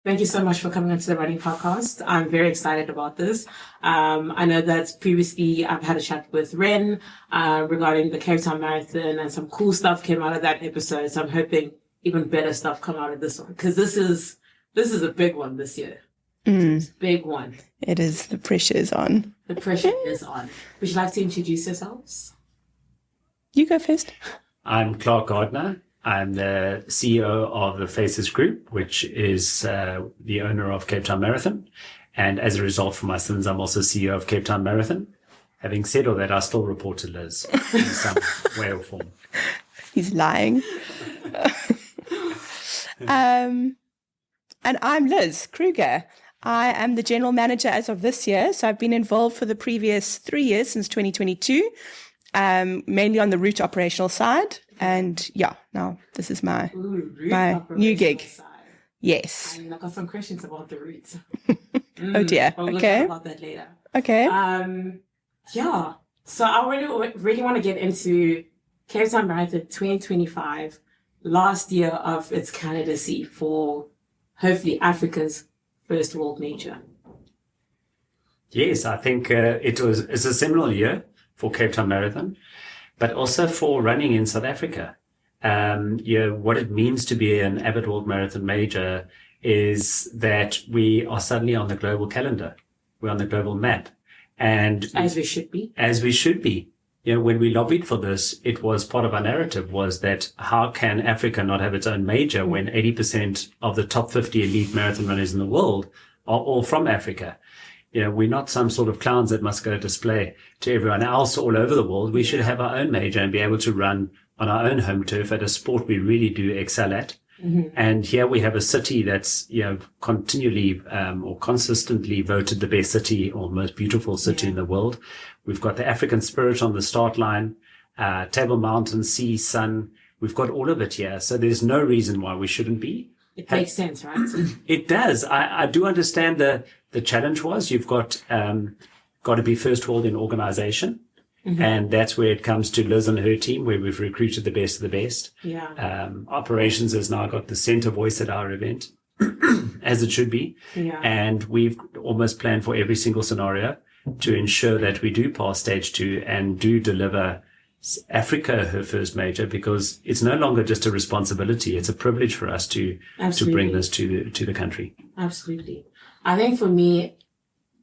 Thank you so much for coming onto the Running Podcast. I'm very excited about this. I know that previously I've had a chat with Ren regarding the Cape Town Marathon, and some cool stuff came out of that episode. So I'm hoping even better stuff come out of this one, because this is a big one this year. It's a big one. It is. The pressure is on. The pressure is on. Would you like to introduce yourselves? You go first. I'm Clark Gardner. I'm the CEO of the Faces Group, which is the owner of Cape Town Marathon. And as a result for my sins, I'm also CEO of Cape Town Marathon. Having said all that, I still report to Liz in some way or form. He's lying. And I'm Liz Kruger. I am the general manager as of this year. So I've been involved for the previous 3 years since 2022, mainly on the route operational side. And yeah, now this is my new gig. Side. Yes. I got some questions about the routes. Oh dear. We'll Okay. talk about that later. Okay. Yeah. So I really want to get into Cape Town Marathon 2025, last year of its candidacy for hopefully Africa's first world major. Yes, I think it's a seminal year for Cape Town Marathon, but also for running in South Africa. What it means to be an avid world marathon major is that we are suddenly on the global calendar. We're on the global map. And as we should be. As we should be. When we lobbied for this, it was part of our narrative was that how can Africa not have its own major when 80% of the top 50 elite marathon runners in the world are all from Africa? We're not some sort of clowns that must go display to everyone else all over the world. We should have our own major and be able to run on our own home turf at a sport we really do excel at. Mm-hmm. And here we have a city that's, continually or consistently voted the best city or most beautiful city in the world. We've got the African spirit on the start line, Table Mountain, sea, sun. We've got all of it here. So there's no reason why we shouldn't be. It makes sense, right? It does. I do understand the challenge was you've got to be first world in organization. Mm-hmm. And that's where it comes to Liz and her team, where we've recruited the best of the best. Yeah. Operations has now got the center voice at our event, as it should be. Yeah. And we've almost planned for every single scenario to ensure that we do pass stage 2 and do deliver Africa her first major, because it's no longer just a responsibility. It's a privilege for us to bring this to the country. Absolutely. I think for me,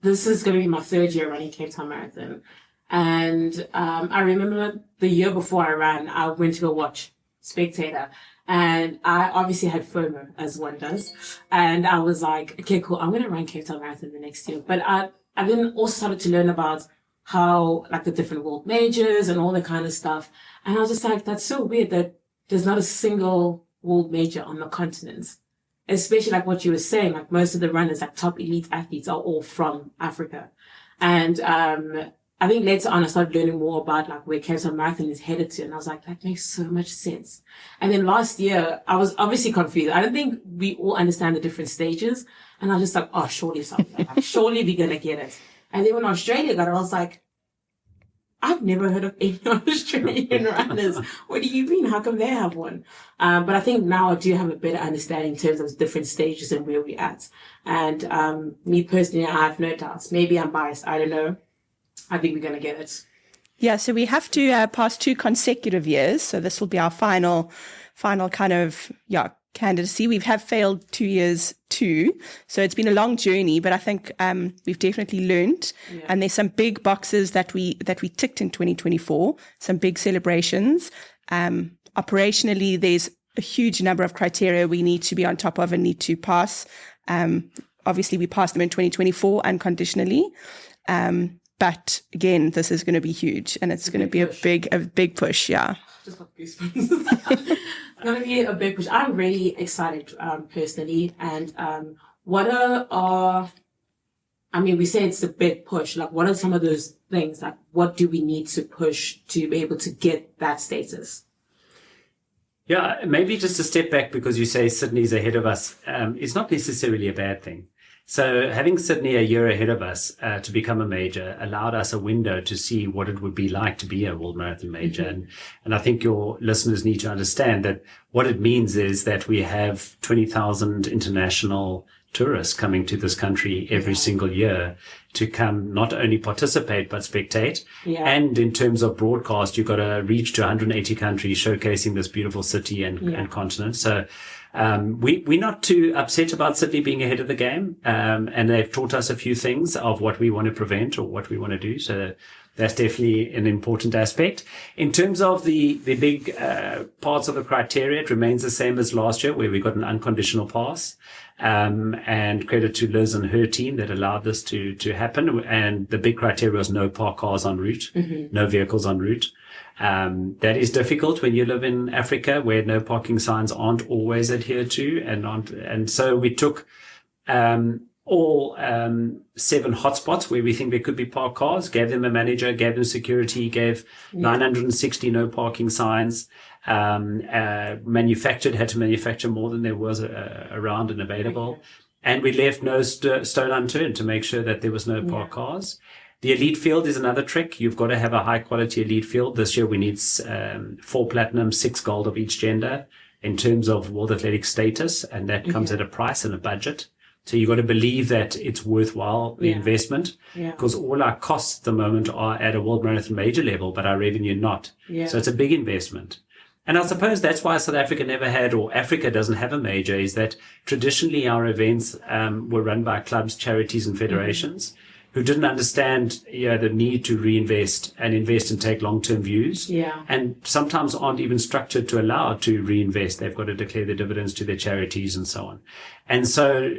this is going to be my third year running Cape Town Marathon. And I remember the year before I ran, I went to go watch Spectator. And I obviously had FOMO, as one does. And I was like, okay, cool, I'm going to run Cape Town Marathon the next year. But I then also started to learn about how, like, the different world majors and all that kind of stuff. And I was just like, that's so weird that there's not a single world major on the continent. Especially like what you were saying, like most of the runners, like top elite athletes are all from Africa. And I think later on I started learning more about like where Cape Town Marathon is headed to. And I was like, that makes so much sense. And then last year I was obviously confused. I don't think we all understand the different stages. And I was just like, oh, surely something. Like, surely we're going to get it. And then when Australia got it, I was like, I've never heard of any Australian runners. What do you mean? How come they have one? But I think now I do have a better understanding in terms of different stages and where we're at. And me personally, I have no doubts. Maybe I'm biased. I don't know. I think we're going to get it. Yeah, so we have to pass 2 consecutive years. So this will be our final kind of, candidacy. We have failed 2 years too. So it's been a long journey, but I think we've definitely learned. Yeah. And there's some big boxes that we ticked in 2024, some big celebrations. Operationally, there's a huge number of criteria we need to be on top of and need to pass. Obviously, we passed them in 2024 unconditionally. But again, this is going to be huge, and it's going to be a big push. Yeah. Just got goosebumps. It's going to be a big push. I'm really excited, personally. And, we say it's a big push. Like, what are some of those things? Like, what do we need to push to be able to get that status? Yeah, maybe just a step back, because you say Sydney's ahead of us. It's not necessarily a bad thing. So having Sydney a year ahead of us to become a major allowed us a window to see what it would be like to be a world marathon major. Mm-hmm. And I think your listeners need to understand that what it means is that we have 20,000 international tourists coming to this country every single year to come not only participate but spectate. Yeah. And in terms of broadcast, you've got to reach to 180 countries showcasing this beautiful city and continent. So we're not too upset about Sydney being ahead of the game. And they've taught us a few things of what we want to prevent or what we want to do. So that's definitely an important aspect. In terms of the big parts of the criteria, it remains the same as last year, where we got an unconditional pass. And credit to Liz and her team that allowed this to happen. And the big criteria was no parked cars en route, no vehicles en route. That is difficult when you live in Africa, where no parking signs aren't always adhered to, and so we took all 7 hotspots where we think there could be parked cars, gave them a manager, gave them security, gave 960 no parking signs, had to manufacture more than there was around and available. And we left no stone unturned to make sure that there was no parked cars. The elite field is another trick. You've got to have a high quality elite field. This year we need 4 platinum, 6 gold of each gender in terms of World Athletic status. And that comes at a price and a budget. So you've got to believe that it's worthwhile, the investment, because all our costs at the moment are at a World Marathon Major level, but our revenue not. So it's a big investment. And I suppose that's why South Africa never had, or Africa doesn't have a major, is that traditionally our events were run by clubs, charities and federations who didn't understand the need to reinvest and invest and take long-term views. And sometimes aren't even structured to allow to reinvest. They've got to declare their dividends to their charities and so on. And so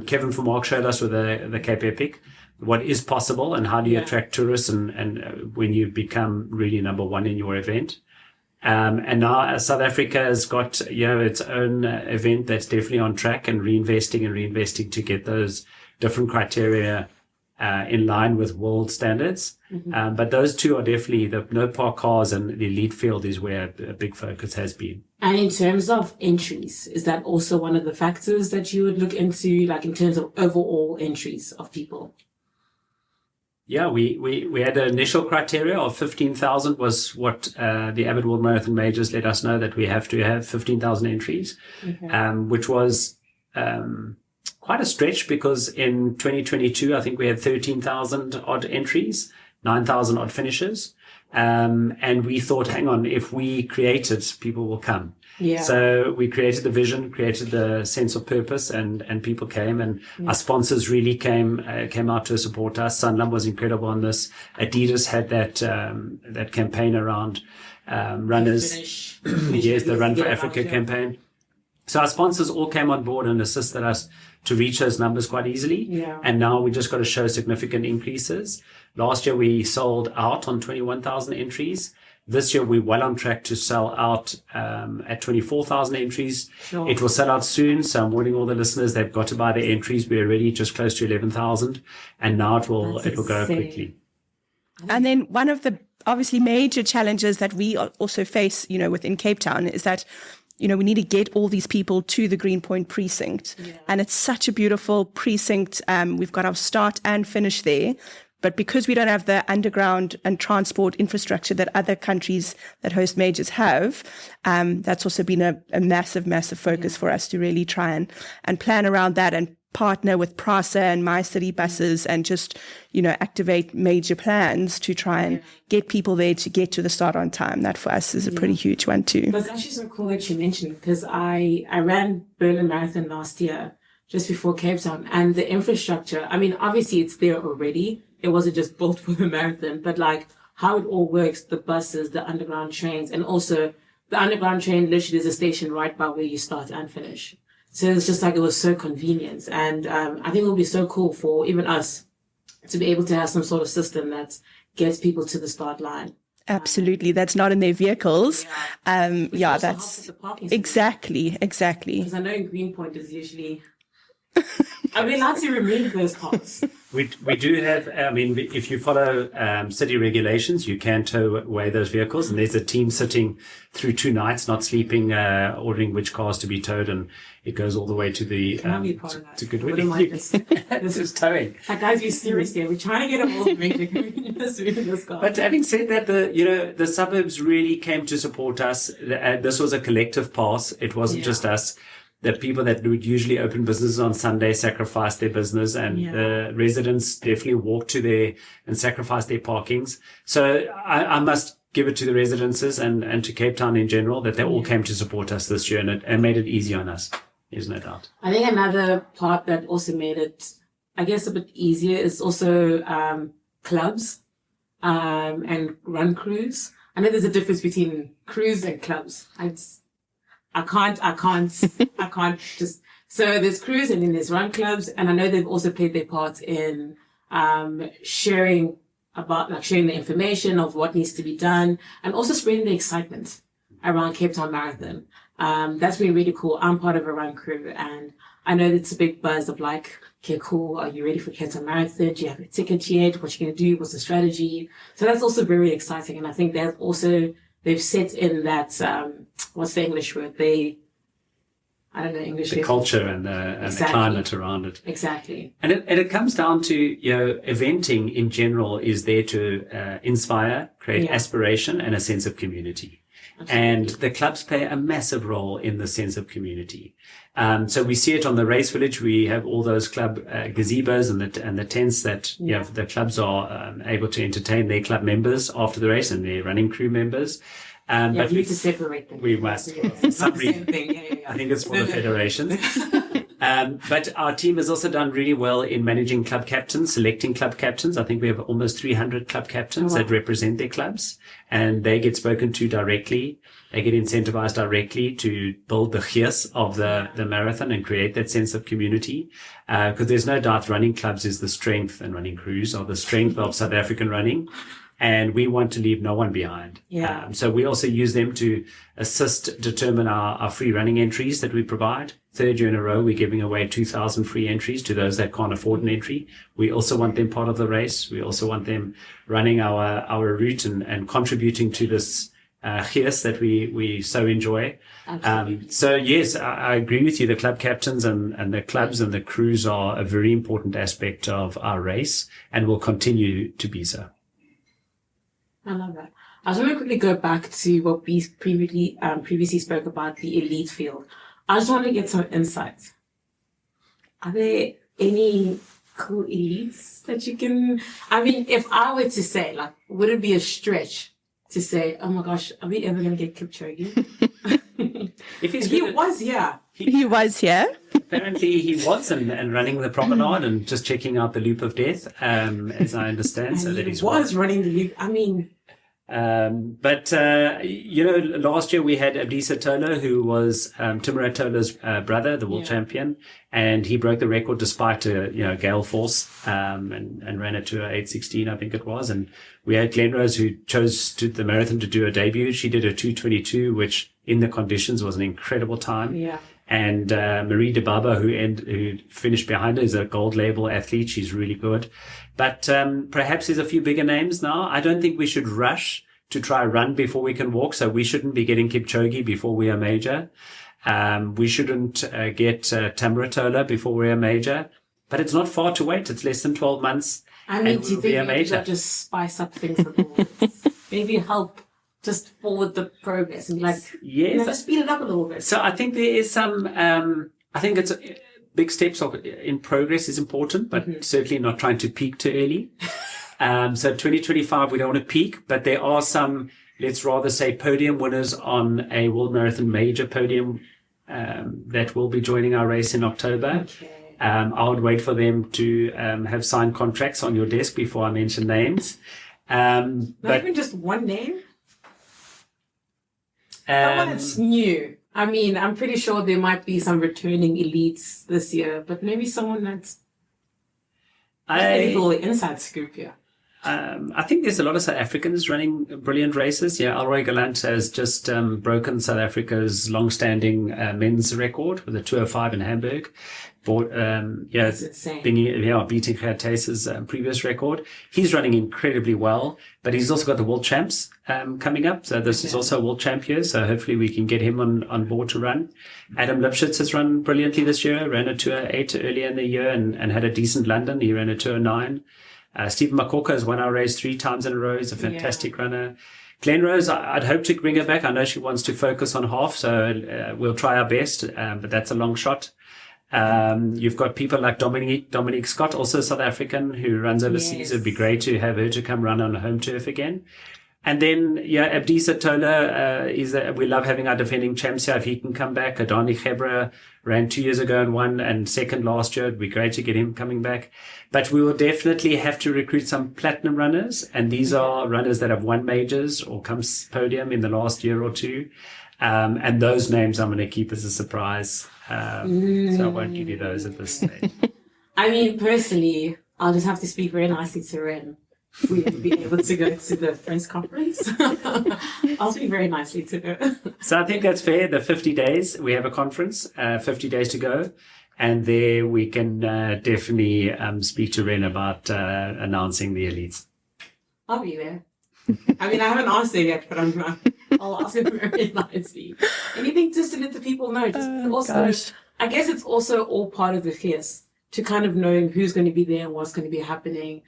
Kevin from Mark showed us with the Cape Epic what is possible and how do you attract tourists and when you become really number one in your event. And now South Africa has got its own event that's definitely on track and reinvesting to get those different criteria in line with world standards. But those two are definitely the no park cars and the elite field is where a big focus has been. And in terms of entries, is that also one of the factors that you would look into, like in terms of overall entries of people? Yeah, we had an initial criteria of 15,000 was what the Avid World Marathon Majors let us know that we have to have 15,000 entries, which was quite a stretch because in 2022, I think we had 13,000 odd entries, 9,000 odd finishes. And we thought, hang on, if we create it, people will come. So we created the vision, created the sense of purpose, and people came, and our sponsors really came out to support us. Sunlam was incredible on this. Adidas had that campaign around runners. Yes, the Run for Africa campaign. So our sponsors all came on board and assisted us to reach those numbers quite easily. And now we just got to show significant increases. Last year we sold out on 21,000 entries. This year we're well on track to sell out at 24,000 entries. It will sell out soon, so I'm warning all the listeners they've got to buy their entries. We're already just close to 11,000, and now it will go quickly. And then one of the obviously major challenges that we also face, within Cape Town is that we need to get all these people to the Greenpoint precinct. And it's such a beautiful precinct. We've got our start and finish there. But because we don't have the underground and transport infrastructure that other countries that host majors have, that's also been a massive, massive focus for us to really try and plan around that and partner with PRASA and My City buses and just, activate major plans to try and get people there to get to the start on time. That for us is a pretty huge one too. That's actually so cool that you mentioned, because I ran Berlin Marathon last year, just before Cape Town, and the infrastructure, I mean, obviously it's there already. It wasn't just built for the marathon, but like how it all works, the buses, the underground trains, and also the underground train literally is a station right by where you start and finish. So it's just like, it was so convenient. And I think it would be so cool for even us to be able to have some sort of system that gets people to the start line. Absolutely. That's not in their vehicles. Which also helps That's with the parking exactly. Because I know in Greenpoint is usually... Are we allowed to remove those cars? We do have, if you follow city regulations, you can tow away those vehicles. And there's a team sitting through 2 nights, not sleeping, ordering which cars to be towed. And it goes all the way to the to Goodwin. This is towing. Like, guys, be serious here. We're trying to get a hold major. Can we just move this car? But having said that, the suburbs really came to support us. This was a collective pass. It wasn't just us. the people that would usually open businesses on Sunday sacrificed their business, and the residents definitely walked to there and sacrificed their parkings. So I must give it to the residences and to Cape Town in general that they all came to support us this year, and made it easy on us. There's no doubt. I think another part that also made it, I guess, a bit easier is also clubs and run crews. I know there's a difference between crews and clubs. I can't just, so there's crews and then there's run clubs. And I know they've also played their part in, sharing the information of what needs to be done and also spreading the excitement around Cape Town Marathon. That's been really cool. I'm part of a run crew, and I know it's a big buzz of like, okay, cool. Are you ready for Cape Town Marathon? Do you have a ticket yet? What you going to do? What's the strategy? So that's also very exciting. And I think that also, they've set in that, what's the English word? I don't know English. The culture and the climate around it. Exactly. And it comes down to, eventing in general is there to inspire, create aspiration and a sense of community. Absolutely. And the clubs play a massive role in the sense of community. So we see it on the race village. We have all those club gazebos and the tents that the clubs are able to entertain their club members after the race and their running crew members. But we need to separate them. We must. For some reason, I think it's for the federations. But our team has also done really well in managing club captains, selecting club captains. I think we have almost 300 club captains that represent their clubs, and they get spoken to directly. They get incentivized directly to build the gees of the marathon and create that sense of community. Because there's no doubt running clubs is the strength, and running crews are the strength of South African running. And we want to leave no one behind. So we also use them to determine our free running entries that we provide. Third year in a row, we're giving away 2,000 free entries to those that can't afford an entry. We also want them part of the race. We also want them running our route and contributing to this gees that we so enjoy. So yes, I agree with you. The club captains and the clubs and the crews are a very important aspect of our race and will continue to be so. I love that. I was going to quickly go back to what we previously spoke about, the elite field. I just want to get some insights. Are there any cool elites that you can, if I were to say, like, would it be a stretch to say, oh my gosh, are we ever going to get Kipchoge? He was here. Apparently he was and running the promenade and just checking out the loop of death, as I understand. So that he was running the loop. Last year we had Abdisa Tola, who was Timura Tola's brother, the world champion, and he broke the record despite a gale force and ran it to 8:16, I think it was. And we had Glen Rose, who chose the marathon to do a debut. She did a 2:22, which in the conditions was an incredible time. Yeah. And Marie de Baba, who finished behind her, is a gold label athlete. She's really good. But perhaps there's a few bigger names now. I don't think we should rush to try run before we can walk. So we shouldn't be getting Kipchoge before we are major. We shouldn't get Timura Tola before we are major. But it's not far to wait. It's less than 12 months. Do you think we should just spice up things a little bit? Maybe help just forward the progress and be like, just speed it up a little bit. So I think there is some, I think it's big steps in progress is important, but certainly not trying to peak too early. So 2025, we don't want to peak, but there are some, let's rather say, podium winners on a World Marathon major podium that will be joining our race in October. Okay. I would wait for them to have signed contracts on your desk before I mention names. Not even just one name? Someone that's new. I'm pretty sure there might be some returning elites this year, but maybe someone that's a little inside scoop here. I think there's a lot of South Africans running brilliant races. Yeah, Alroy Gallant has just broken South Africa's long-standing men's record with a 2:05 in Hamburg. That's insane. Beating Gert Thyssen's previous record. He's running incredibly well, but he's also got the world champs coming up. So this is also a world champ year. So hopefully we can get him on board to run. Adam Lipschitz has run brilliantly this year, ran a 2:08 earlier in the year and had a decent London. He ran a 2:09. Stephen Makoka has won our race 3 times in a row. He's a fantastic runner. Glenrose, I'd hope to bring her back. I know she wants to focus on half, so we'll try our best, but that's a long shot. You've got people like Dominique Scott, also South African, who runs overseas. Yes. It'd be great to have her to come run on home turf again. And then, Abdisa Tola, we love having our defending champs here. If he can come back, Adani Khebra ran 2 years ago and won, and second last year. It'd be great to get him coming back. But we will definitely have to recruit some platinum runners. And these are runners that have won majors or come podium in the last year or two. And those names I'm going to keep as a surprise. So I won't give you those at this stage. I mean, personally, I'll just have to speak very nicely to Ren. We will be able to go to the press conference. I'll speak very nicely to her. So I think that's fair. The 50 days, we have a conference, 50 days to go. And there we can definitely speak to Ren about announcing the elites. I'll be there. I mean, I haven't asked her yet, but I'll ask her very nicely. Anything just to let the people know. Gosh. I guess it's also all part of the fierce to kind of know who's going to be there and what's going to be happening.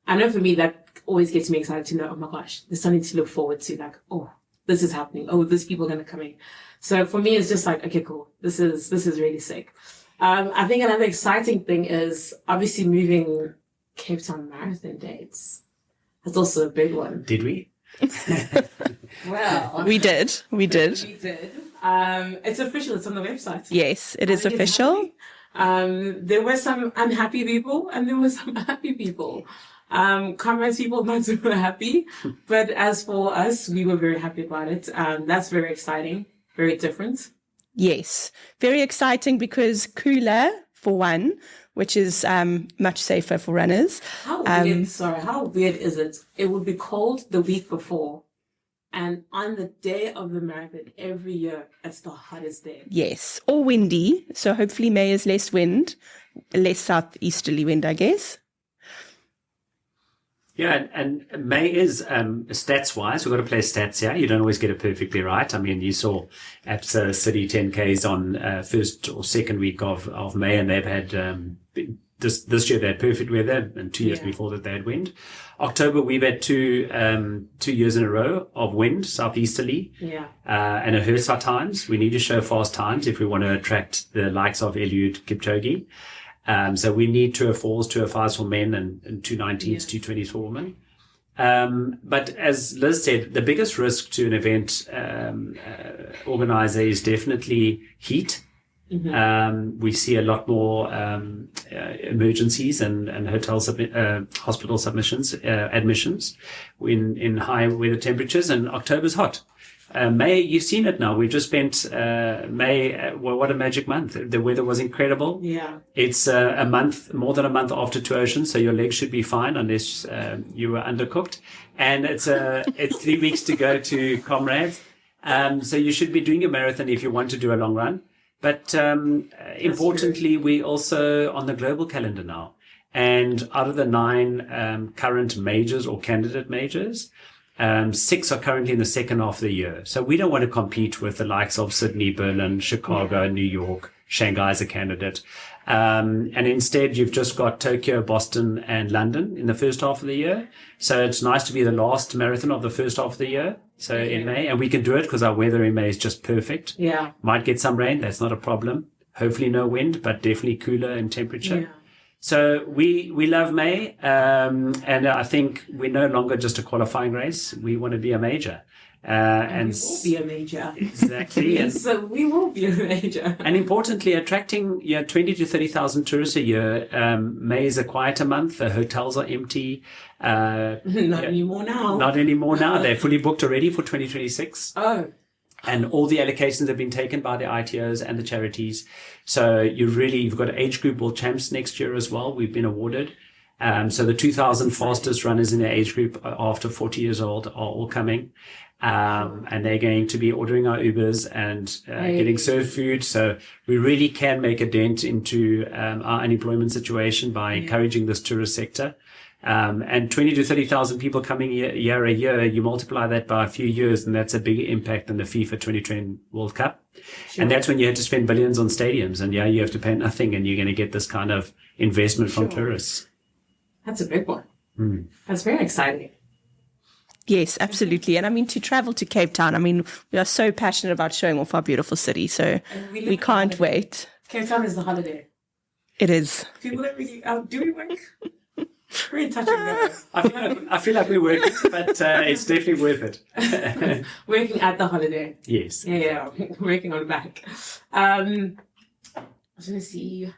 I know for me, that always gets me excited to know, oh my gosh, there's something to look forward to. Like, oh, this is happening. Oh, these people are going to come in. So for me, it's just like, okay, cool. This is really sick. I think another exciting thing is obviously moving Cape Town Marathon dates. That's also a big one. Did we? Well, we did. We did. It's official. It's on the website. Yes, it is official. There were some unhappy people and there were some happy people. Comrades people not so happy, but as for us, we were very happy about it. That's very exciting, very different. Yes, very exciting because cooler for one, which is much safer for runners. How weird is it? It would be cold the week before. And on the day of the marathon, every year, it's the hottest day. Yes, or windy. So hopefully May is less wind, less southeasterly wind, I guess. Yeah, and May is, stats-wise, we've got to play stats here. You don't always get it perfectly right. I mean, you saw APSA City 10Ks on first or second week of May, and they've had this year they had perfect weather, and 2 years before that they had wind. October, we've had 2 years in a row of wind, southeasterly. Yeah. And it hurts our times. We need to show fast times if we want to attract the likes of Eliud Kipchoge. So we need Tour 4s, Tour 5s for men and 219s, 220s for women. But as Liz said, the biggest risk to an event organizer is definitely heat. Mm-hmm. We see a lot more emergencies and hospital admissions in high weather temperatures, and October's hot. May, you've seen it now. We've just spent May. What a magic month! The weather was incredible. Yeah, it's more than a month after Two Oceans, so your legs should be fine unless you were undercooked. And it's 3 weeks to go to Comrades, so you should be doing a marathon if you want to do a long run. But importantly, we're also on the global calendar now, and out of the 9 current majors or candidate majors, 6 are currently in the second half of the year. So we don't want to compete with the likes of Sydney, Berlin, Chicago, New York. Shanghai is a candidate. And instead, you've just got Tokyo, Boston, and London in the first half of the year. So it's nice to be the last marathon of the first half of the year. So in May, and we can do it because our weather in May is just perfect. Yeah. Might get some rain. That's not a problem. Hopefully no wind, but definitely cooler in temperature. Yeah. So we love May, and I think we're no longer just a qualifying race. We want to be a major. And we will be a major. Exactly. Yes, so we will be a major. And importantly, attracting 20 to 30,000 tourists a year. May is a quieter month. The hotels are empty. Not anymore now. Not anymore now. They're fully booked already for 2026. Oh. And all the allocations have been taken by the ITOs and the charities. So you've got age group world champs next year as well. We've been awarded. So the 2,000 fastest runners in their age group after 40 years old are all coming. And they're going to be ordering our Ubers and getting served food. So we really can make a dent into our unemployment situation by encouraging this tourist sector. And 20 to 30,000 people coming year a year, you multiply that by a few years, and that's a bigger impact than the FIFA 2020 World Cup. Sure. And that's when you had to spend billions on stadiums, and you have to pay nothing, and you're going to get this kind of investment from tourists. That's a big one. That's very exciting. Yes, absolutely. And I mean, to travel to Cape Town, I mean, we are so passionate about showing off our beautiful city. So we can't wait. Cape Town is the holiday. It is. People are really out. Do we work? We're in touch with I feel like we're working, but it's definitely worth it. working at the holiday. Yes. Yeah, working on back. I was going to see.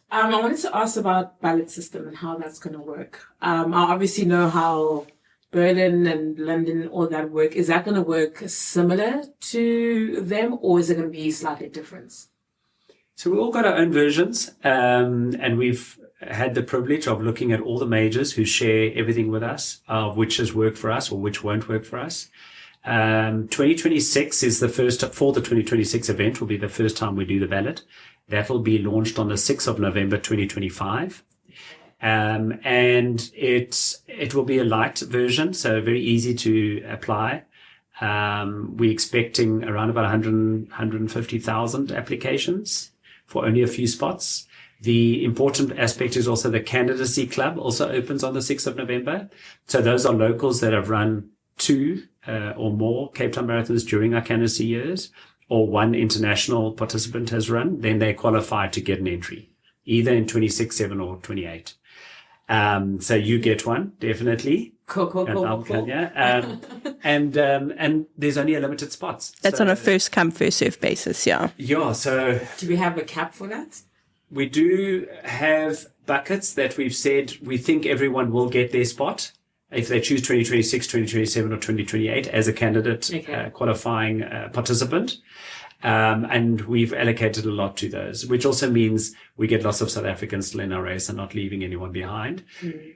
I wanted to ask about ballot system and how that's going to work. I obviously know how Berlin and London, all that work. Is that going to work similar to them, or is it going to be slightly different? So we've all got our own versions, and we've had the privilege of looking at all the majors who share everything with us, of which has worked for us or which won't work for us. 2026 is the first, for the 2026 event will be the first time we do the ballot. That will be launched on the 6th of November, 2025. And it will be a light version, so very easy to apply. We're expecting around about 150,000 applications for only a few spots. The important aspect is also the candidacy club also opens on the 6th of November. So those are locals that have run 2 or more Cape Town marathons during our candidacy years, or 1 international participant has run, then they qualify to get an entry, either in 26, 7 or 28. So you get one, definitely. Cool. Khanya. And there's only a limited spots. That's on a first come, first serve basis, yeah. Yeah, so Do we have a cap for that? we do have buckets that we've said we think everyone will get their spot if they choose 2026, 2027 or 2028 as a candidate qualifying participant. And we've allocated a lot to those, which also means we get lots of South Africans still in our race and not leaving anyone behind.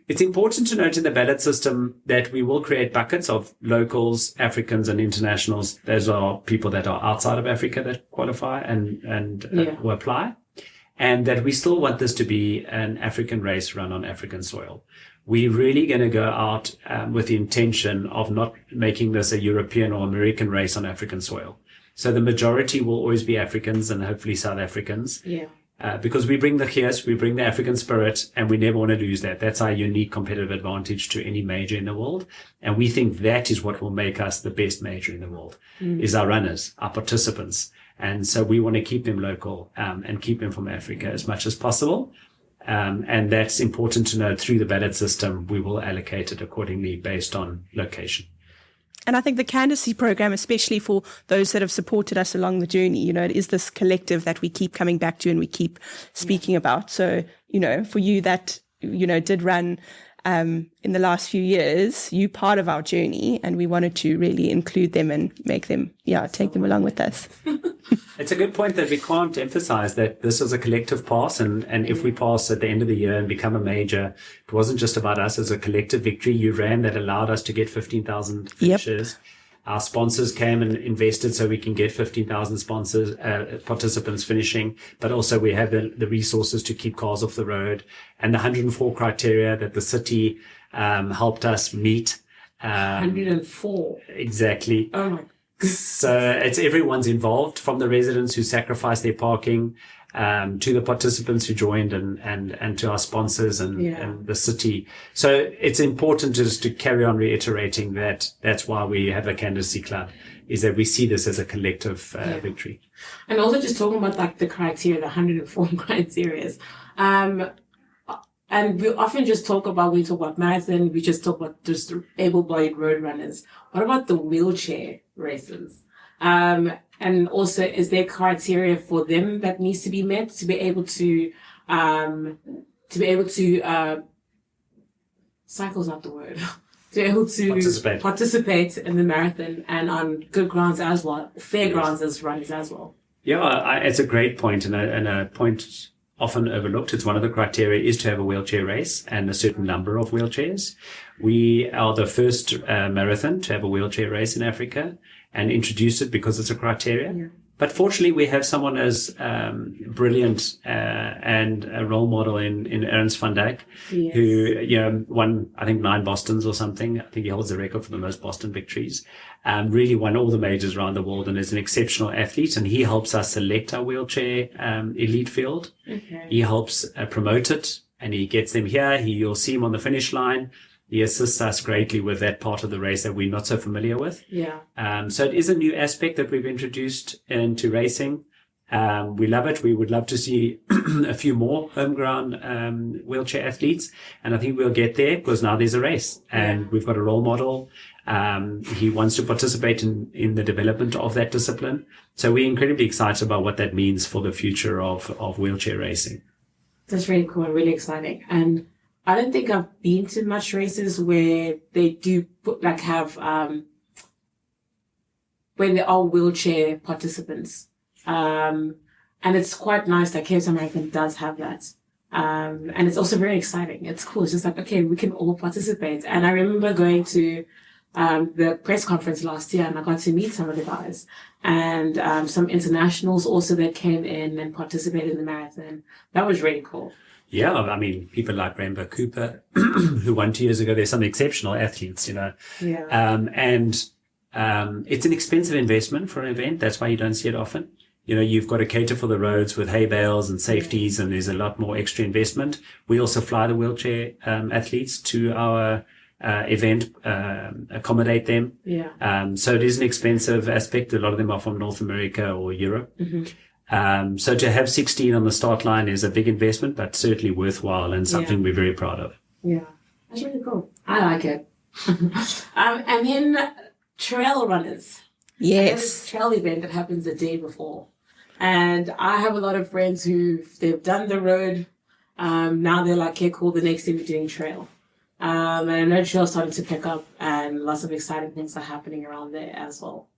It's important to note in the ballot system that we will create buckets of locals, Africans and internationals. Those are people that are outside of Africa that qualify and will apply. And that we still want this to be an African race run on African soil. We're really going to go out with the intention of not making this a European or American race on African soil. So the majority will always be Africans and hopefully South Africans. Yeah. Because we bring the African spirit, and we never want to lose that. That's our unique competitive advantage to any major in the world. And we think that is what will make us the best major in the world, is our runners, our participants. And so we want to keep them local, and keep them from Africa as much as possible. And that's important to know. Through the ballot system, we will allocate it accordingly based on location. And I think the candidacy program, especially for those that have supported us along the journey, you know, it is this collective that we keep coming back to and we keep speaking about. So, you know, for you that, you know, did run in the last few years, you part of our journey, and we wanted to really include them and make them, take them along with us. It's a good point that we can't emphasize that this is a collective pass, and if we pass at the end of the year and become a major, it wasn't just about us as a collective victory. You ran that allowed us to get 15,000 finishers. Yep. Our sponsors came and invested so we can get 15,000 sponsors, participants finishing, but also we have the resources to keep cars off the road, and the 104 criteria that the city helped us meet. 104. Exactly. Oh my. So it's everyone's involved, from the residents who sacrificed their parking, to the participants who joined and to our sponsors and the city. So it's important just to carry on reiterating that that's why we have a candidacy club, is that we see this as a collective victory. And also just talking about like the criteria, the 104 criteria. And we often just talk about, when we talk about marathon, we just talk about just able-bodied road runners. What about the wheelchair racers? And also, is there criteria for them that needs to be met to be able to cycle's not the word, to be able to participate in the marathon and on good grounds as well, fair grounds as runners as well? Yeah, it's a great point, and a point often overlooked. It's one of the criteria is to have a wheelchair race and a certain number of wheelchairs. We are the first marathon to have a wheelchair race in Africa and introduce it because it's a criteria. Yeah. But fortunately, we have someone as brilliant and a role model in Ernst van Dijk, who won, I think, 9 Bostons or something. I think he holds the record for the most Boston victories. Really won all the majors around the world and is an exceptional athlete. And he helps us select our wheelchair elite field. Okay. He helps promote it and he gets them here. You'll see him on the finish line. He assists us greatly with that part of the race that we're not so familiar with. Yeah. So it is a new aspect that we've introduced into racing. We love it. We would love to see a few more homegrown wheelchair athletes. And I think we'll get there because now there's a race and we've got a role model. He wants to participate in the development of that discipline. So we're incredibly excited about what that means for the future of wheelchair racing. That's really cool and really exciting. And I don't think I've been to much races where they do have when there are wheelchair participants. And it's quite nice that Cape Town Marathon does have that. And it's also very exciting. It's cool. It's just like, okay, we can all participate. And I remember going to the press conference last year and I got to meet some of the guys and some internationals also that came in and participated in the marathon. That was really cool. Yeah, I mean, people like Rainbow Cooper, who won 2 years ago, they're some exceptional athletes, Yeah. It's an expensive investment for an event. That's why you don't see it often. You've got to cater for the roads with hay bales and safeties, and there's a lot more extra investment. We also fly the wheelchair athletes to our event, accommodate them. Yeah. So it is an expensive aspect. A lot of them are from North America or Europe. Mm-hmm. So to have 16 on the start line is a big investment, but certainly worthwhile and something we're very proud of. Yeah, that's really cool. I like it. And then trail runners. Yes. Trail event that happens the day before. And I have a lot of friends they've done the road. Now they're like, okay, cool, the next day we're doing trail. And I know trail's starting to pick up and lots of exciting things are happening around there as well.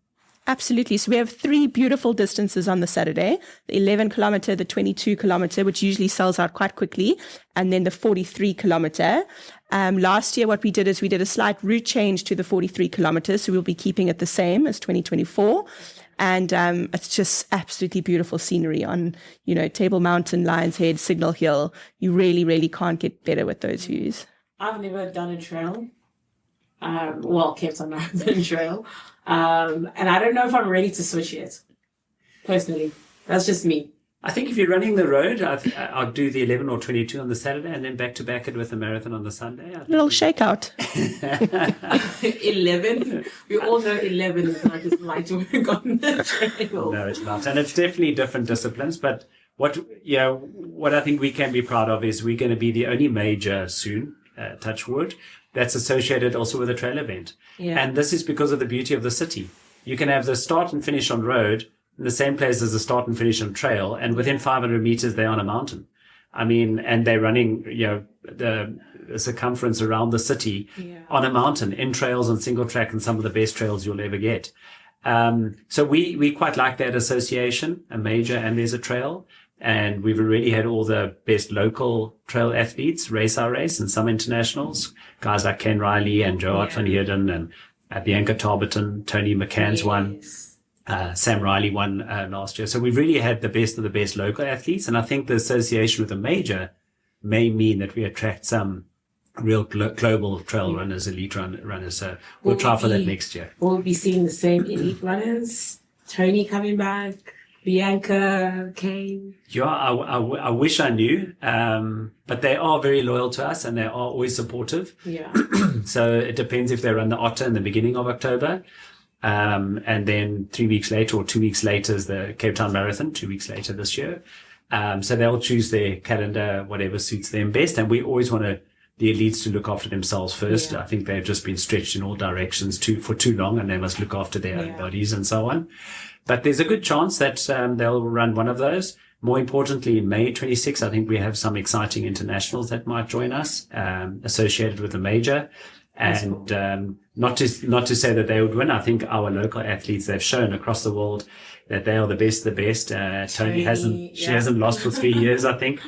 Absolutely. So we have 3 beautiful distances on the Saturday, the 11 kilometer, the 22 kilometer, which usually sells out quite quickly, and then the 43 kilometer. Last year, what we did is we did a slight route change to the 43 kilometers. So we'll be keeping it the same as 2024. And it's just absolutely beautiful scenery on, Table Mountain, Lion's Head, Signal Hill. You really, really can't get better with those views. I've never done a trail. Cape Town Marathon trail. And I don't know if I'm ready to switch yet. Personally. That's just me. I think if you're running the road, I'll do the 11 or 22 on the Saturday and then back to back it with the marathon on the Sunday. Little shakeout. 11? We all know 11 is not just light work on the trail. No, it's not. And it's definitely different disciplines. But what I think we can be proud of is we're going to be the only major soon, touch wood, that's associated also with a trail event. Yeah. And this is because of the beauty of the city. You can have the start and finish on road in the same place as the start and finish on trail. And within 500 meters, they're on a mountain. I mean, and they're running, the circumference around the city on a mountain in trails on single track and some of the best trails you'll ever get. So we quite like that association, a major and there's a trail. And we've already had all the best local trail athletes race our race and some internationals, guys like Ken Riley and Joe van Heerden and Bianca Tarboton, Tony McCann's won, Sam Riley won last year. So we've really had the best of the best local athletes. And I think the association with a major may mean that we attract some real global trail runners, elite runners. So we'll try for that next year. We'll be seeing the same elite runners, Tony coming back, Bianca, Kane. Yeah, I wish I knew, but they are very loyal to us and they are always supportive. Yeah. So it depends if they run the Otter in the beginning of October, and then 3 weeks later or 2 weeks later is the Cape Town Marathon, 2 weeks later this year. So they'll choose their calendar, whatever suits them best. And we always want the elites to look after themselves first. Yeah. I think they've just been stretched in all directions for too long and they must look after their own bodies and so on. But there's a good chance that they'll run one of those. More importantly, in May 26, I think we have some exciting internationals that might join us, associated with the major. And not to say that they would win. I think our local athletes, they've shown across the world that they are the best of the best. Tony hasn't lost for 3 years, I think.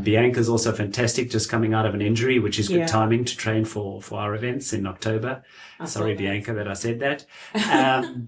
Bianca's also fantastic, just coming out of an injury, which is good timing to train for our events in October. Sorry, Bianca, that I said that.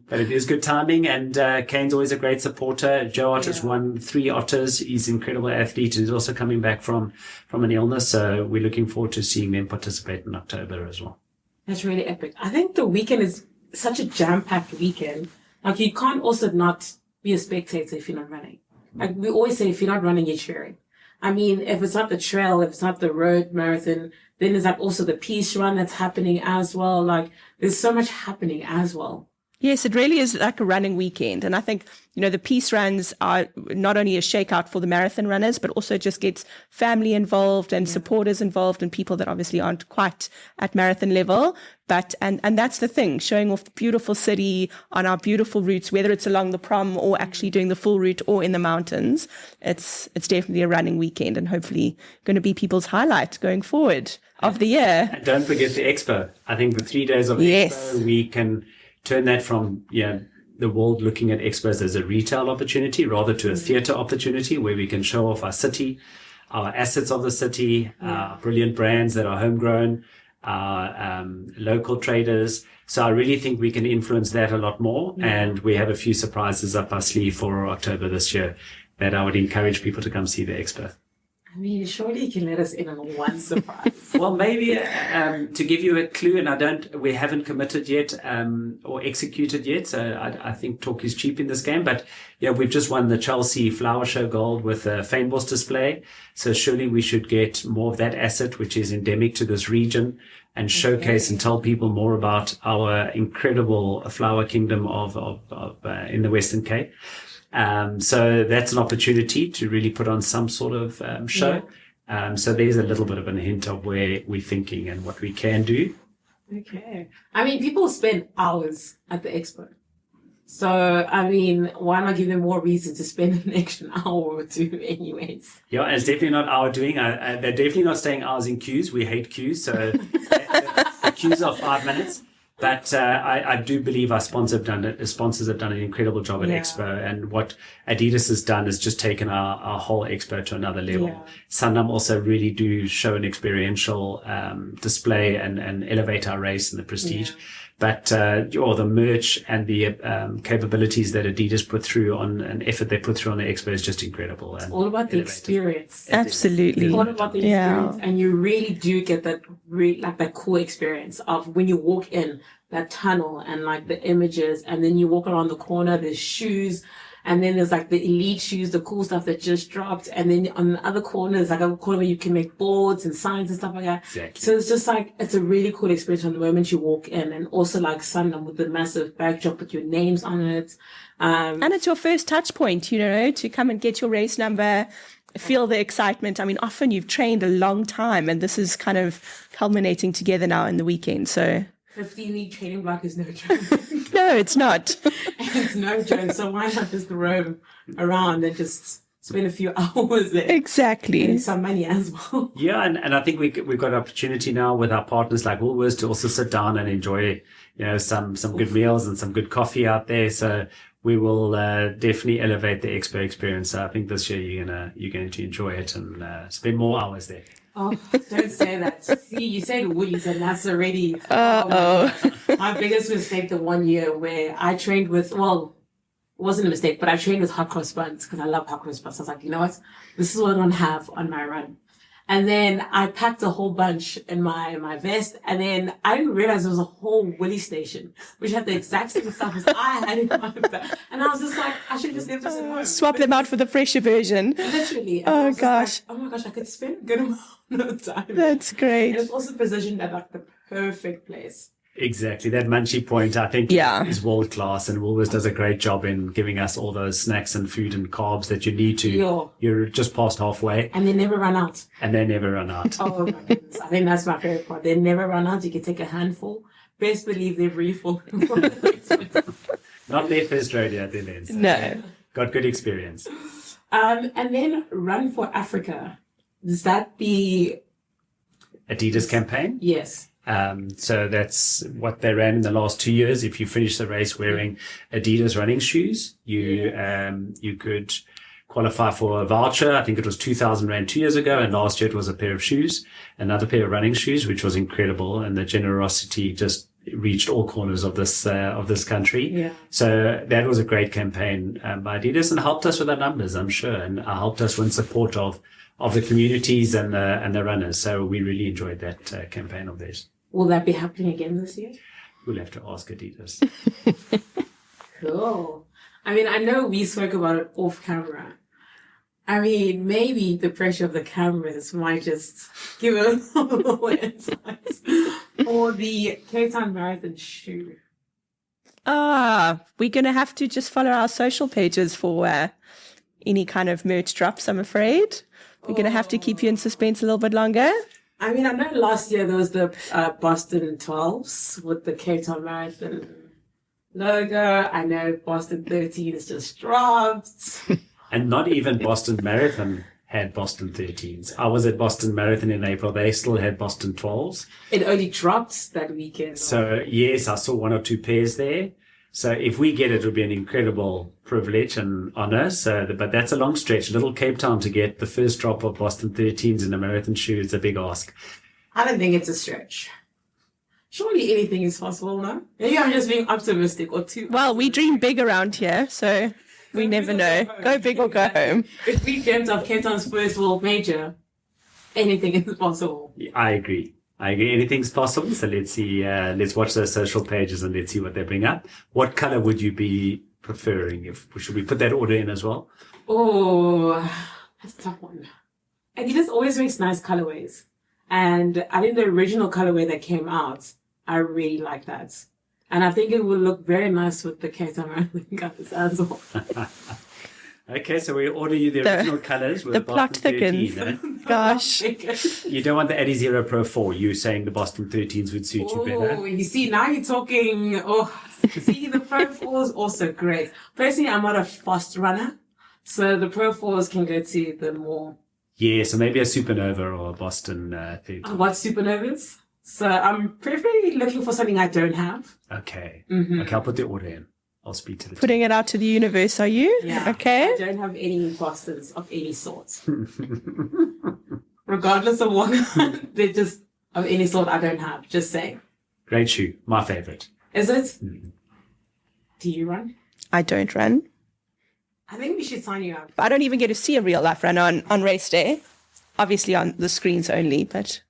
But it is good timing. And Kane's always a great supporter. Joe Otter's won 3 Otters. He's an incredible athlete. He's also coming back from an illness. So we're looking forward to seeing them participate in October as well. That's really epic. I think the weekend is such a jam-packed weekend. Like, you can't also not be a spectator if you're not running. Like, we always say, if you're not running, you're cheering. I mean, if it's not the trail, if it's not the road marathon, then there's like also the peace run that's happening as well. Like there's so much happening as well. Yes, it really is like a running weekend. And I think, the peace runs are not only a shakeout for the marathon runners, but also just gets family involved and supporters involved and people that obviously aren't quite at marathon level. But, and that's the thing, showing off the beautiful city on our beautiful routes, whether it's along the prom or actually doing the full route or in the mountains. It's definitely a running weekend and hopefully going to be people's highlight going forward of the year. And don't forget the expo. I think the 3 days of Yes. expo, we can turn that from the world looking at expos as a retail opportunity rather to a theatre opportunity where we can show off our city, our assets of the city, our brilliant brands that are homegrown, our local traders. So I really think we can influence that a lot more. And we have a few surprises up our sleeve for October this year that I would encourage people to come see the expo. I mean, surely you can let us in on one surprise. Well, maybe to give you a clue, and we haven't committed yet or executed yet. So I think talk is cheap in this game. But we've just won the Chelsea Flower Show Gold with a Fynbos display. So surely we should get more of that asset, which is endemic to this region, and showcase and tell people more about our incredible flower kingdom of in the Western Cape. So that's an opportunity to really put on some sort of show. So there's a little bit of a hint of where we're thinking and what we can do. Okay. I mean, people spend hours at the expo. So, I mean, why not give them more reason to spend an extra hour or two anyways? Yeah, and it's definitely not our doing. They're definitely not staying hours in queues. We hate queues. So the queues are 5 minutes. But I do believe our sponsors have done an incredible job at Expo. And what Adidas has done is just taken our whole Expo to another level. Yeah. Sanlam also really do show an experiential display and elevate our race and the prestige. Yeah. But the merch and the capabilities that Adidas put through on an effort they put through on the Expo is just incredible. It's all about the experience. Absolutely. It's all about the experience. And you really do get that that cool experience of when you walk in that tunnel and like the images, and then you walk around the corner, there's shoes, and then there's like the elite shoes, the cool stuff that just dropped, and then on the other corner there's like a corner where you can make boards and signs and stuff like that. Exactly. So it's just like, it's a really cool experience from the moment you walk in, and also like Sunderland with the massive backdrop with your names on it. And it's your first touch point, to come and get your race number, feel the excitement. I mean, often you've trained a long time and this is kind of culminating together now in the weekend. So 15-week training block is no joke. no, it's not. It's no joke. So why not just roam around and just spend a few hours there? Exactly. And some money as well. Yeah, and I think we've got an opportunity now with our partners like Woolworths to also sit down and enjoy, some good meals and some good coffee out there. So we will definitely elevate the expo experience. So I think this year you're going to enjoy it and spend more hours there. Oh, don't say that. See, you said Woolies and that's already... my biggest mistake the one year where I trained with, well, it wasn't a mistake, but I trained with hot cross buns because I love hot cross buns. I was like, you know what? This is what I'm going to have on my run. And then I packed a whole bunch in my vest, and then I didn't realize there was a whole Woolly station, which had the exact same stuff as I had in my bag. And I was just like, I should just leave this at home. Swap them out for the fresher version. Literally. And Oh, I was just gosh. like, oh my gosh, I could spend a good amount of time. That's great. And it's also positioned at like the perfect place. Exactly. That munchie point, I think, is world class, and Woolworths does a great job in giving us all those snacks and food and carbs that you need to. Yeah. You're just past halfway. And they never run out. And they never run out. Oh my goodness. I think that's my favorite part. They never run out. You can take a handful. Best believe they're refull. Not their first rodeo at the end. So No. Got good experience. And then Run for Africa. Does that be... Adidas campaign. Yes. So that's what they ran in the last 2 years. If you finish the race wearing Adidas running shoes, you could qualify for a voucher. I think it was 2,000 Rand 2 years ago. And last year it was a pair of shoes, another pair of running shoes, which was incredible. And the generosity just reached all corners of this country. Yeah. So that was a great campaign by Adidas and helped us with our numbers, I'm sure, and helped us win support of the communities and the runners. So we really enjoyed that campaign of theirs. Will that be happening again this year? We'll have to ask Adidas. Cool. I mean, I know we spoke about it off camera, I mean, maybe the pressure of the cameras might just give it a little insight. Or the Cape Town Marathon shoe. We're going to have to just follow our social pages for any kind of merch drops, I'm afraid. We're going to have to keep you in suspense a little bit longer. I mean, I know last year there was the Boston 12s with the Cape Town Marathon logo. I know Boston 13 is just dropped. And not even Boston Marathon had Boston 13s. I was at Boston Marathon in April. They still had Boston 12s. It only dropped that weekend. So, yes, I saw one or two pairs there. So if we get it, it'll be an incredible privilege and honor. But that's a long stretch. Little Cape Town to get the first drop of Boston 13s in a marathon shoe is a big ask. I don't think it's a stretch. Surely anything is possible, no? Maybe I'm just being optimistic or too. Well, we dream big around here, so we never know. Go big or go home. If we dreamt of Cape Town's first world major, anything is possible. I agree. Anything's possible. So let's see. Let's watch those social pages and let's see what they bring up. What color would you be preferring? Should we put that order in as well? Oh, that's a tough one. Adidas always makes nice colorways. And I think the original colorway that came out, I really like that. And I think it will look very nice with the Cape Town Marathon colors as well. Okay, so we order you the original colors. With the plot thickens. 13, eh? Gosh. You don't want the Adizero Pro 4. You're saying the Boston 13s would suit you better. Oh, you see, now you're talking. Oh, see, the Pro 4 is also great. Personally, I'm not a fast runner. So the Pro 4s can go to the more. Yeah, so maybe a Supernova or a Boston 13. What supernovas? So I'm preferably looking for something I don't have. Okay. Mm-hmm. Okay, I'll put the order in. I'll speak to the Putting it out to the universe, are you? Yeah. Okay. I don't have any Bostons of any sort. Regardless of what, they're just of any sort I don't have. Just saying. Great shoe. My favorite. Is it? Mm. Do you run? I don't run. I think we should sign you up. But I don't even get to see a real life runner on race day. Obviously on the screens only, but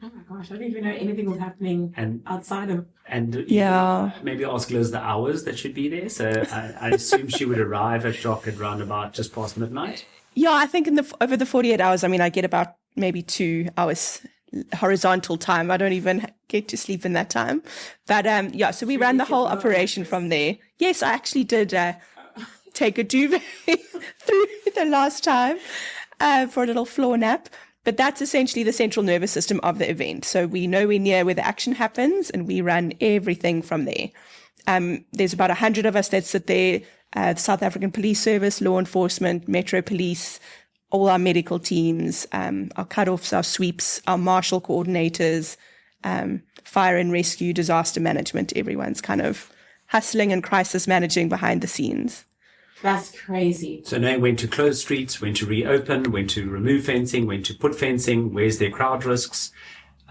Oh my gosh, I don't even know anything was happening outside of. And yeah. Maybe ask Liz the hours that should be there. So I assume she would arrive at Jock at round about just past midnight. Yeah, I think over the 48 hours, I mean, I get about maybe 2 hours horizontal time. I don't even get to sleep in that time. But yeah, so we ran the whole operation from there. Yes, I actually did take a duvet through the last time for a little floor nap. But that's essentially the central nervous system of the event. So we nowhere near where the action happens and we run everything from there. There's about 100 of us that sit there, the South African Police Service, law enforcement, Metro Police, all our medical teams, our cut-offs, our sweeps, our marshal coordinators, fire and rescue, disaster management. Everyone's kind of hustling and crisis managing behind the scenes. That's crazy. So knowing when to close streets, when to reopen, when to remove fencing, when to put fencing, where's their crowd risks.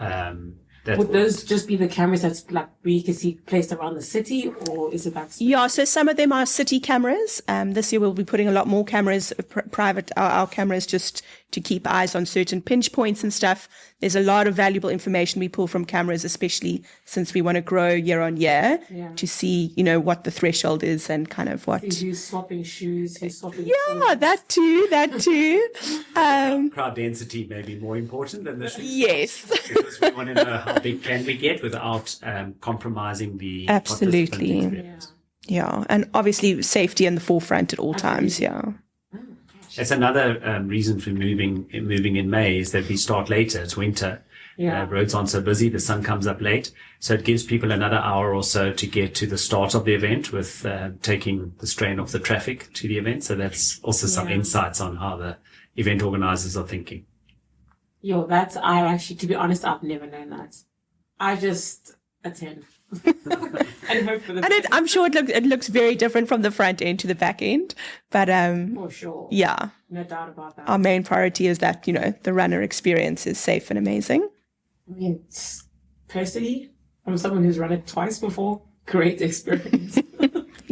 Would those just be the cameras that's like we can see placed around the city, or is it that? Yeah, so some of them are city cameras. This year we'll be putting a lot more cameras, private, our cameras, just to keep eyes on certain pinch points and stuff. There's a lot of valuable information we pull from cameras, especially since we want to grow year on year to see, what the threshold is and kind of what. Who's swapping shoes, who's swapping Yeah, that too. Crowd density may be more important than the shoes. Yes. Because we want to know how big can we get without compromising the Absolutely. participant experience. Yeah, and obviously safety in the forefront at all times, yeah. That's another reason for moving in May is that we start later. It's winter. Yeah. Roads aren't so busy. The sun comes up late. So it gives people another hour or so to get to the start of the event with taking the strain off the traffic to the event. So that's also some insights on how the event organizers are thinking. To be honest, I've never known that. I just attend. And hope for the best. I'm sure it looks very different from the front end to the back end, but For sure. yeah, No doubt about that. our main priority is that the runner experience is safe and amazing. I mean, personally, from someone who's run it twice before, great experience.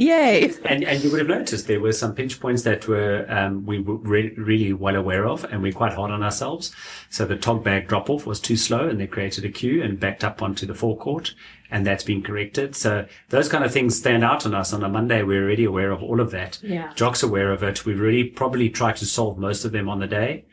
Yay. And you would have noticed there were some pinch points that were we were really well aware of, and we're quite hard on ourselves. So the tog bag drop off was too slow, and they created a queue and backed up onto the forecourt, and that's been corrected. So those kind of things stand out on us. On a Monday, we're already aware of all of that. Yeah. Jock's aware of it. We really probably tried to solve most of them on the day.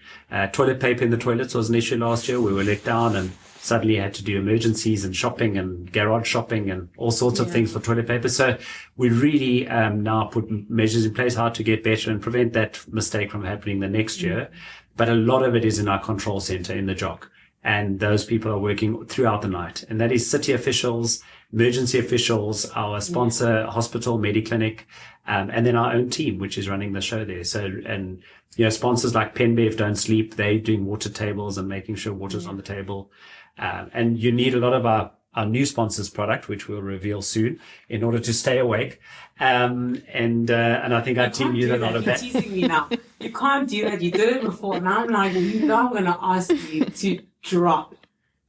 Toilet paper in the toilets was an issue last year. We were let down and suddenly had to do emergencies and shopping and garage shopping and all sorts of things for toilet paper. So we really now put measures in place how to get better and prevent that mistake from happening the next year. But a lot of it is in our control center in the Jock. And those people are working throughout the night. And that is city officials, emergency officials, our sponsor, hospital, Mediclinic, and then our own team, which is running the show there. So, and, sponsors like Penbev don't sleep. They're doing water tables and making sure water's on the table. And you need a lot of our new sponsors product, which we'll reveal soon, in order to stay awake. And I think our team used a lot of that. You're teasing me now. You can't do that. You did it before. Now I'm like, I'm going to ask you to drop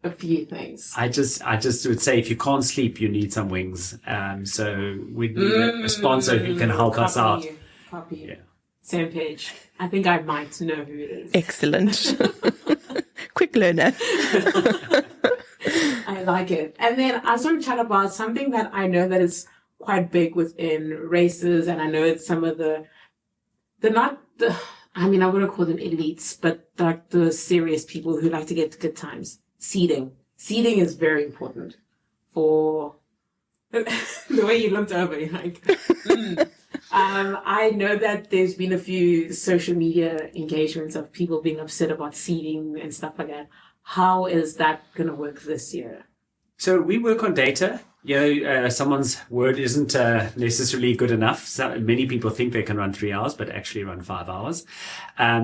a few things. I just would say if you can't sleep, you need some wings. So we need a sponsor who can help us out. Copy. Yeah. Same page. I think I might know who it is. Excellent. Quick learner. I like it. And then I was going to chat about something that I know that is quite big within races, and I know it's some of I wouldn't call them elites, but like the serious people who like to get good times. Seeding. Seeding is very important for the way you looked over. You're like, I know that there's been a few social media engagements of people being upset about seeding and stuff like that. How is that going to work this year? So we work on data. Someone's word isn't necessarily good enough. So many people think they can run 3 hours, but actually run 5 hours.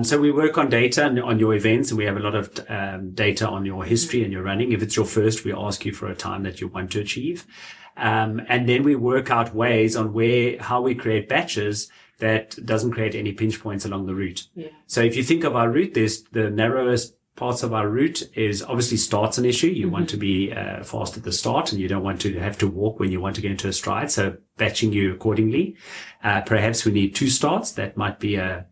So we work on data on your events, and we have a lot of data on your history and your running. If it's your first, we ask you for a time that you want to achieve. And then we work out ways on how we create batches that doesn't create any pinch points along the route. Yeah. So if you think of our route, there's the narrowest parts of our route is obviously start's an issue. You want to be fast at the start, and you don't want to have to walk when you want to get into a stride. So batching you accordingly. Perhaps we need 2 starts. That might be a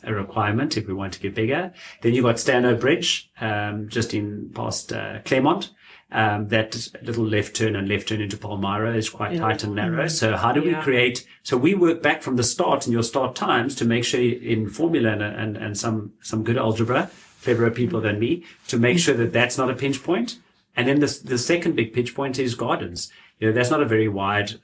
requirement if we want to get bigger. Then you've got Stanhope Bridge, just in past Claremont. That little left turn into Palmyra is quite tight and narrow. So how do we create? So we work back from the start and your start times to make sure in formula and some good algebra, cleverer people than me, to make sure that that's not a pinch point. And then the second big pinch point is Gardens. That's not a very wide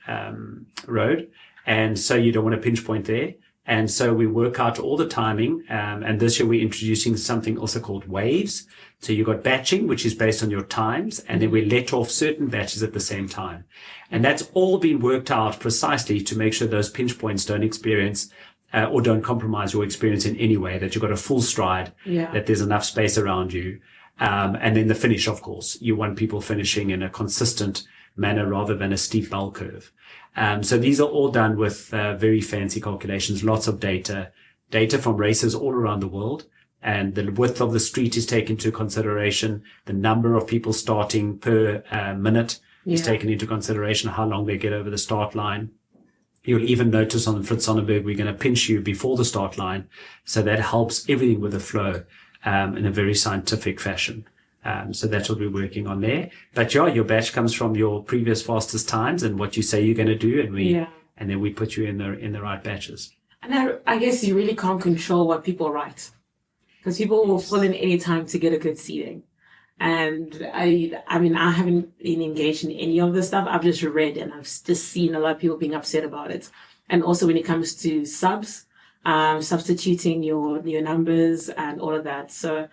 road, and so you don't want a pinch point there. And so we work out all the timing. And this year we're introducing something also called waves. So you've got batching, which is based on your times, and then we let off certain batches at the same time. And that's all been worked out precisely to make sure those pinch points don't experience or don't compromise your experience in any way, that you've got a full stride, that there's enough space around you. And then the finish, of course. You want people finishing in a consistent manner rather than a steep bell curve. So these are all done with very fancy calculations, lots of data from races all around the world. And the width of the street is taken into consideration. The number of people starting per minute is taken into consideration, how long they get over the start line. You'll even notice on the Fritz Sonnenberg, we're going to pinch you before the start line. So that helps everything with the flow in a very scientific fashion. So that's what we're working on there. But your batch comes from your previous fastest times and what you say you're going to do, and then we put you in the right batches. And I guess you really can't control what people write, because people will fill in any time to get a good seating. And I haven't been engaged in any of this stuff. I've just read, and I've just seen a lot of people being upset about it. And also when it comes to subs, substituting your numbers and all of that. So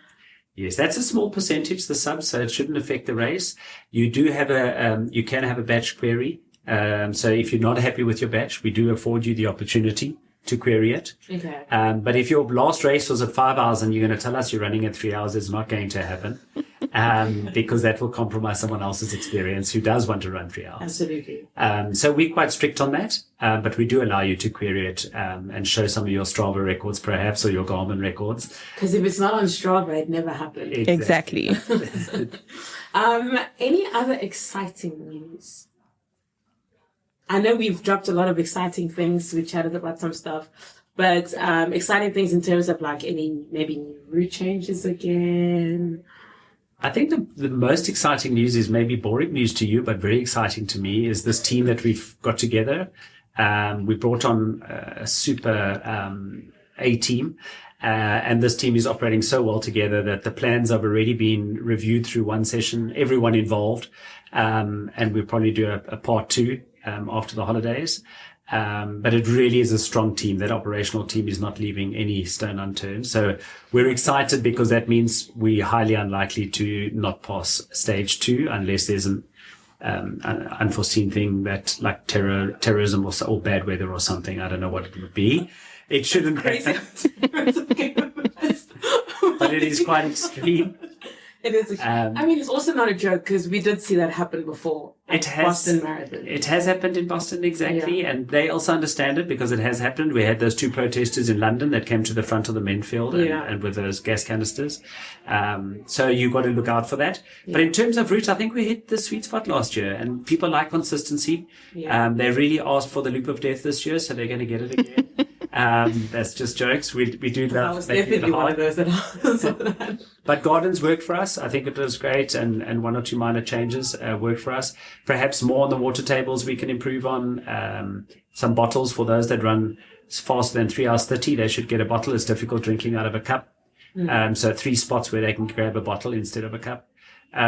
yes, that's a small percentage, the subs, so it shouldn't affect the race. You do have you can have a batch query. So if you're not happy with your batch, we do afford you the opportunity to query it. Okay. But if your last race was at 5 hours and you're going to tell us you're running at 3 hours, it's not going to happen. Because that will compromise someone else's experience who does want to run 3 hours. Absolutely. So we're quite strict on that, but we do allow you to query it and show some of your Strava records, perhaps, or your Garmin records. Because if it's not on Strava, it never happened. Exactly. Any other exciting news? I know we've dropped a lot of exciting things. We chatted about some stuff, but exciting things in terms of like any maybe new route changes again. I think the most exciting news is maybe boring news to you, but very exciting to me is this team that we've got together. We brought on a super A team, and this team is operating so well together that the plans have already been reviewed through one session, everyone involved, and we'll probably do a part two after the holidays. But it really is a strong team. That operational team is not leaving any stone unturned. So we're excited because that means we're highly unlikely to not pass stage 2 unless there's an unforeseen thing that like terrorism or bad weather or something. I don't know what it would be. It shouldn't happen. But it is quite extreme. It is. I mean, it's also not a joke because we did see that happen before. Boston Marathon. It has happened in Boston, exactly. Yeah. And they also understand it because it has happened. We had those 2 protesters in London that came to the front of the men field and with those gas canisters. So you've got to look out for that. Yeah. But in terms of route, I think we hit the sweet spot last year and people like consistency. Yeah. They really asked for the loop of death this year, so they're going to get it again. That's just jokes. We do love. I was definitely one of those that asked for that. But Gardens worked for us. I think it was great, and 1 or 2 minor changes worked for us. Perhaps more on the water tables we can improve on. Some bottles for those that run faster than 3 hours 30. They should get a bottle. It's difficult drinking out of a cup. So 3 spots where they can grab a bottle instead of a cup.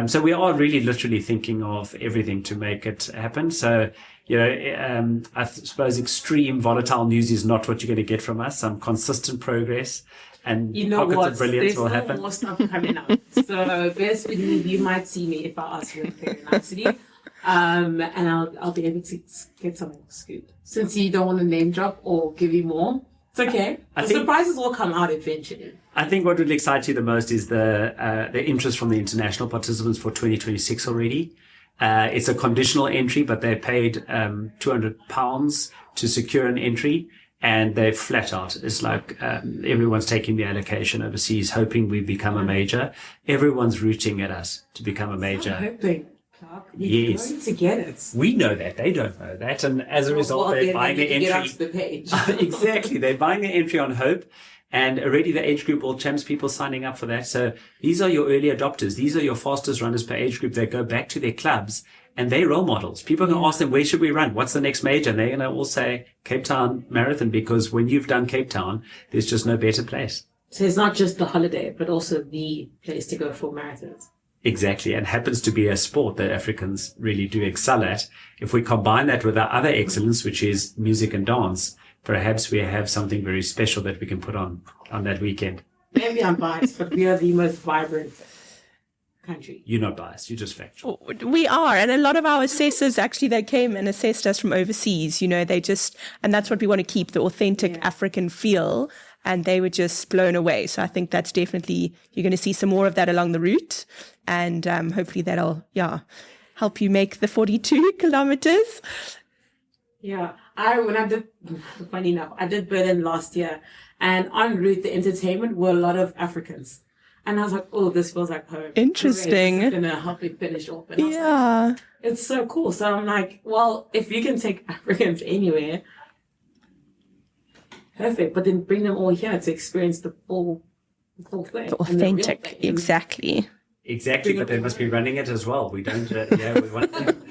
So we are really literally thinking of everything to make it happen. So, I suppose extreme volatile news is not what you're going to get from us. Some consistent progress and pockets of brilliance will happen. There's more stuff coming out. So best believe you might see me if I ask you very nicely. And I'll be able to get some scoop. Since you don't want to name drop or give you more, it's okay. The surprises will come out eventually. I think what would excite you the most is the interest from the international participants for 2026 already. It's a conditional entry, but they paid £200 to secure an entry, and they're flat out. It's like everyone's taking the allocation overseas, hoping we become a major. Everyone's rooting at us to become a major. I'm hoping. You're going to get it. We know that. They don't know that. And as a result, they're buying the entry. Get onto the page. Exactly. They're buying the entry on hope. And already the age group all champs people signing up for that. So these are your early adopters. These are your fastest runners per age group. They go back to their clubs and they're role models. People are going to ask them, where should we run? What's the next major? And they're going to all say Cape Town Marathon, because when you've done Cape Town, there's just no better place. So it's not just the holiday, but also the place to go for marathons. Exactly. And happens to be a sport that Africans really do excel at. If we combine that with our other excellence, which is music and dance, perhaps we have something very special that we can put on that weekend. Maybe I'm biased, but we are the most vibrant country. You're not biased. You're just factual. We are. And a lot of our assessors, actually, they came and assessed us from overseas. And that's what we want to keep, the authentic African feel. And they were just blown away. So I think that's definitely, you're going to see some more of that along the route. And hopefully that'll, help you make the 42 kilometers. Yeah. Funny enough, I did Berlin last year. And en route, the entertainment were a lot of Africans. And I was like, oh, this feels like home. Interesting. It's going to help me finish off. And I was like, it's so cool. So I'm like, well, if you can take Africans anywhere, perfect. But then bring them all here to experience the full thing. The authentic, thing. Exactly. Exactly, but they must be running it as well. We don't, we want them.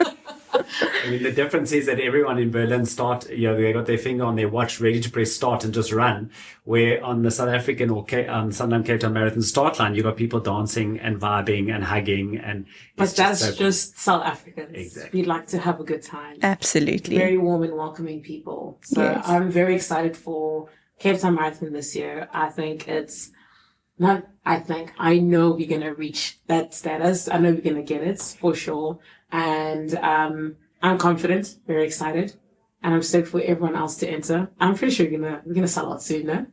I mean, the difference is that everyone in Berlin they got their finger on their watch ready to press start and just run. Where on the South African or Sunderland Cape Town Marathon start line, you got people dancing and vibing and hugging. But that's just South Africans. Exactly. We'd like to have a good time. Absolutely. Very warm and welcoming people. So yes. I'm very excited for Cape Town Marathon this year. I know we're going to reach that status. I know we're going to get it for sure. And I'm confident, very excited. And I'm stoked for everyone else to enter. I'm pretty sure we're gonna sell out soon, no?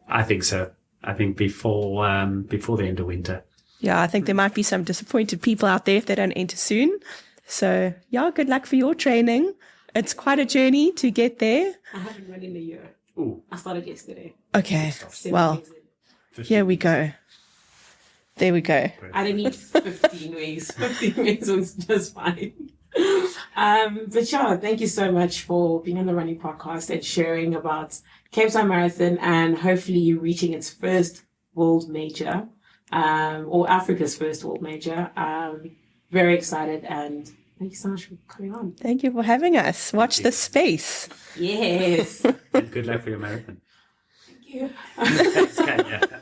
I think so. I think before the end of winter. Yeah, I think there might be some disappointed people out there if they don't enter soon. So, good luck for your training. It's quite a journey to get there. I haven't run in a year. Ooh. I started yesterday. Okay, well, here we go. There we go. I didn't need 15 weeks. 15 weeks was just fine. But yeah, thank you so much for being on the Running Podcast and sharing about Cape Town Marathon and hopefully you reaching its first world major, or Africa's first world major. Very excited and thank you so much for coming on. Thank you for having us. Watch the space. Yes. And good luck for your marathon. Thank you. Thanks, Khanya.